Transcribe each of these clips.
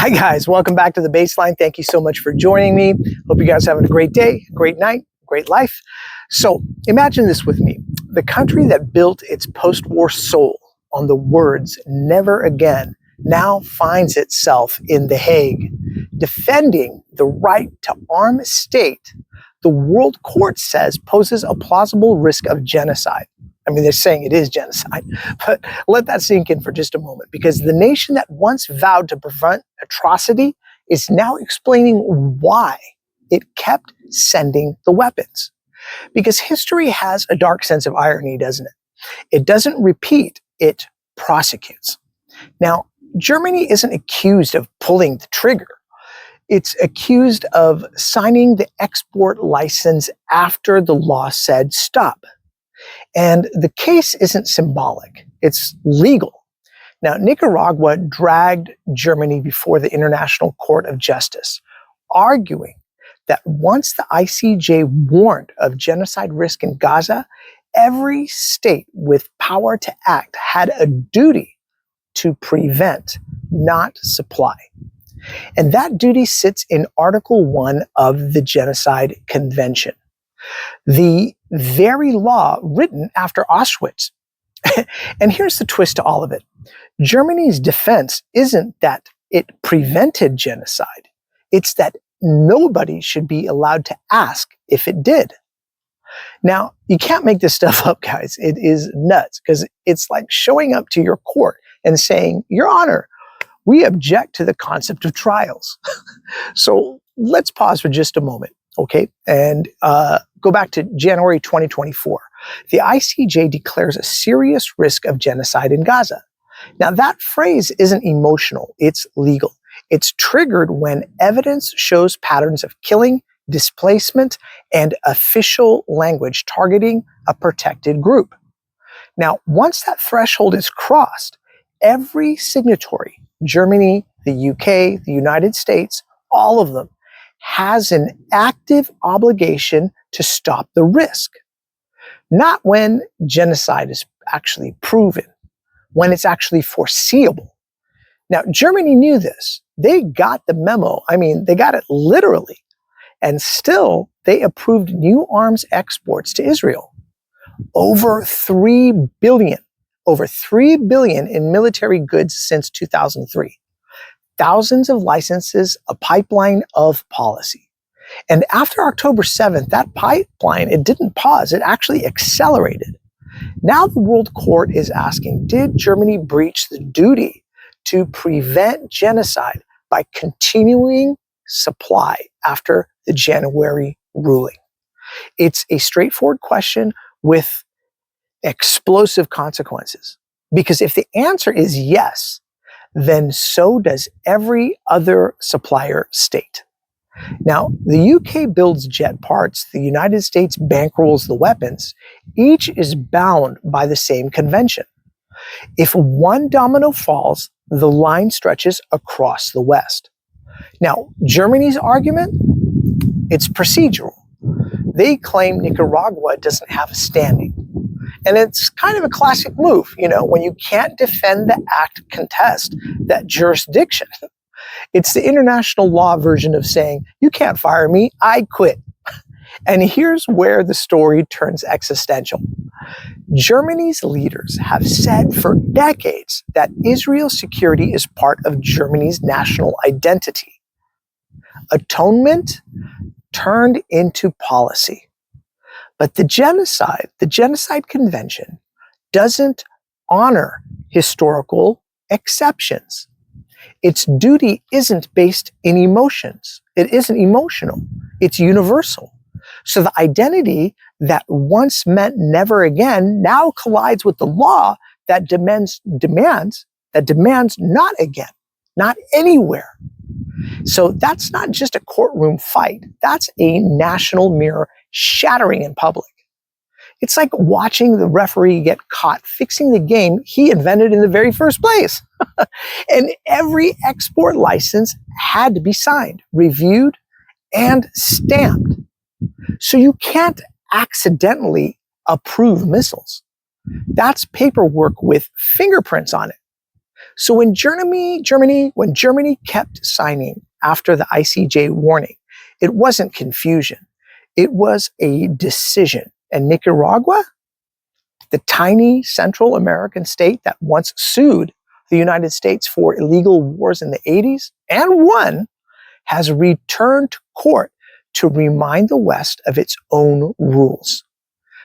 Hi guys, welcome back to The Baseline. Thank you so much for joining me. Hope you guys are having a great day, great night, great life. So imagine this with me. The country that built its post-war soul on the words never again now finds itself in The Hague, defending the right to arm a state the World Court says poses a plausible risk of genocide. I mean, they're saying it is genocide, but let that sink in for just a moment, because the nation that once vowed to prevent atrocity is now explaining why it kept sending the weapons. Because history has a dark sense of irony, doesn't it? It doesn't repeat, it prosecutes. Now, Germany isn't accused of pulling the trigger. It's accused of signing the export license after the law said stop. And the case isn't symbolic, it's legal. Now, Nicaragua dragged Germany before the International Court of Justice, arguing that once the ICJ warned of genocide risk in Gaza, every state with power to act had a duty to prevent, not supply. And that duty sits in Article 1 of the Genocide Convention, the very law written after Auschwitz. And here's the twist to all of it. Germany's defense isn't that it prevented genocide. It's that nobody should be allowed to ask if it did. Now, you can't make this stuff up, guys. It is nuts, because it's like showing up to your court and saying, Your Honor, we object to the concept of trials. So let's pause for just a moment, okay? And go back to January 2024. The ICJ declares a serious risk of genocide in Gaza. Now, that phrase isn't emotional, it's legal. It's triggered when evidence shows patterns of killing, displacement, and official language targeting a protected group. Now, once that threshold is crossed, every signatory, Germany, the UK, the United States, all of them, has an active obligation to stop the risk. Not when genocide is actually proven, when it's actually foreseeable. Now, Germany knew this. They got the memo. I mean, they got it literally. And still, they approved new arms exports to Israel. Over $3 billion in military goods since 2003. Thousands of licenses, a pipeline of policy. And after October 7th, that pipeline, it didn't pause, it actually accelerated. Now the World Court is asking, did Germany breach the duty to prevent genocide by continuing supply after the January ruling? It's a straightforward question with explosive consequences. Because if the answer is yes, then so does every other supplier state. Now, the UK builds jet parts, the United States bankrolls the weapons. Each is bound by the same convention. If one domino falls, the line stretches across the West. Now, Germany's argument, it's procedural. They claim Nicaragua doesn't have a standing. And it's kind of a classic move, when you can't defend the act, contest that jurisdiction. It's the international law version of saying, you can't fire me, I quit. And here's where the story turns existential. Germany's leaders have said for decades that Israel's security is part of Germany's national identity. Atonement turned into policy. But the Genocide Convention doesn't honor historical exceptions. Its duty isn't based in emotions. It isn't emotional. It's universal. So the identity that once meant never again now collides with the law that demands not again, not anywhere. So that's not just a courtroom fight. That's a national mirror shattering in public. It's like watching the referee get caught fixing the game he invented in the very first place. And every export license had to be signed, reviewed, and stamped. So you can't accidentally approve missiles. That's paperwork with fingerprints on it. So when Germany kept signing after the ICJ warning, it wasn't confusion. It was a decision. And Nicaragua, the tiny Central American state that once sued the United States for illegal wars in the 80s and won, has returned to court to remind the West of its own rules.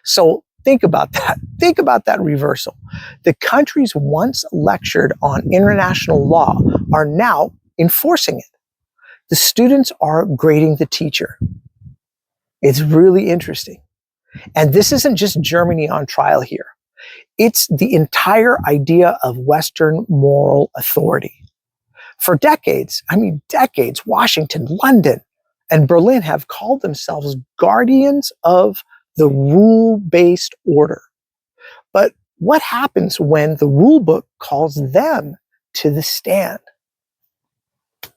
So think about that. Think about that reversal. The countries once lectured on international law are now enforcing it. The students are grading the teacher. It's really interesting. And this isn't just Germany on trial here. It's the entire idea of Western moral authority. For decades, Washington, London, and Berlin have called themselves guardians of the rule-based order. But what happens when the rule book calls them to the stand?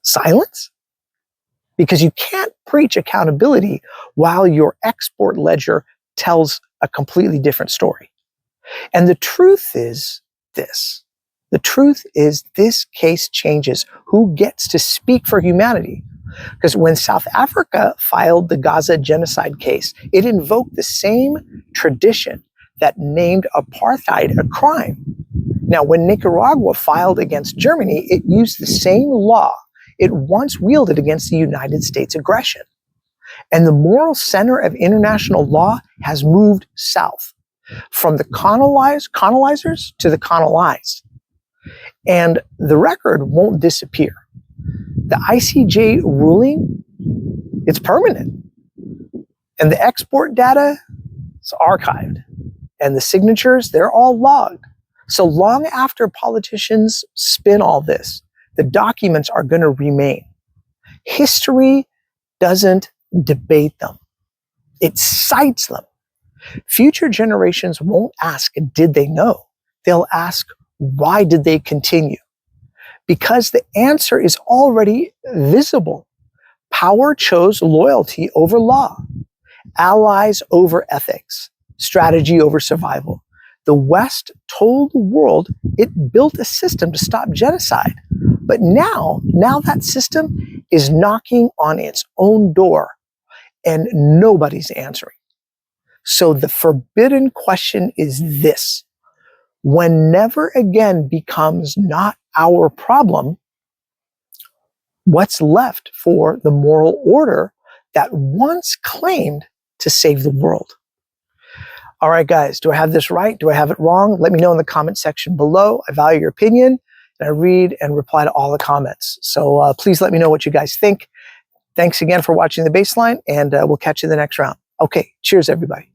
Silence? Because you can't preach accountability while your export ledger tells a completely different story. And the truth is this. The truth is this case changes who gets to speak for humanity. Because when South Africa filed the Gaza genocide case, it invoked the same tradition that named apartheid a crime. Now, when Nicaragua filed against Germany, it used the same law it once wielded against the United States aggression. And the moral center of international law has moved south, from the colonizers to the colonized. And the record won't disappear. The ICJ ruling, it's permanent. And the export data is archived. And the signatures, they're all logged. So long after politicians spin all this, the documents are going to remain. History doesn't debate them. It cites them. Future generations won't ask, did they know? They'll ask, why did they continue? Because the answer is already visible. Power chose loyalty over law, allies over ethics, strategy over survival. The West told the world it built a system to stop genocide. But now that system is knocking on its own door and nobody's answering. So the forbidden question is this: when never again becomes not our problem, what's left for the moral order that once claimed to save the world? All right, guys, do I have this right? Do I have it wrong? Let me know in the comment section below. I value your opinion, and I read and reply to all the comments. So please let me know what you guys think. Thanks again for watching The Baseline, and we'll catch you in the next round. Okay, cheers, everybody.